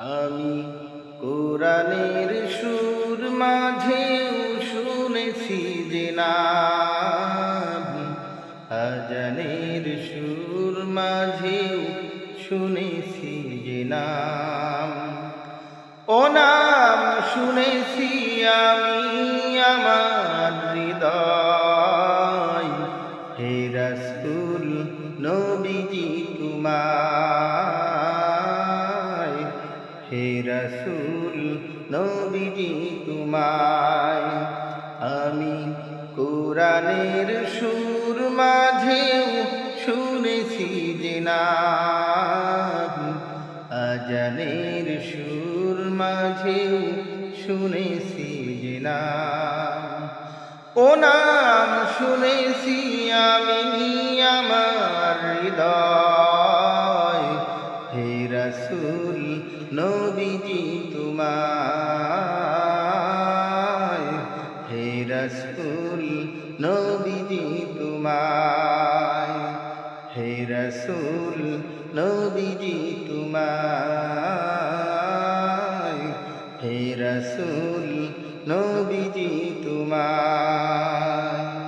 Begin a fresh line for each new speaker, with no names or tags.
আমি কোরআনের সুর মাঝে শুনেছি যে নাম, আজানের সুর মাঝে শুনেছি যে নাম। ও নাম শুনেছি আমি আমার হৃদয়, হে রাসূল নবীজি তোমায়, হে রাসূল নবীজি তোমায়। আমি কোরআনের সুর মাঝেও শুনেছি যে নাম, আজানের সুর মাঝেও শুনেছি যে নাম। ও নাম শুনেছি আমি আমার হৃদয়, হে রাসূল নবীজি তোমায়, হে রাসূল নবীজি তোমায়, হে রাসূল নবীজি তোমায়, হে রাসূল নবীজি তোমায়।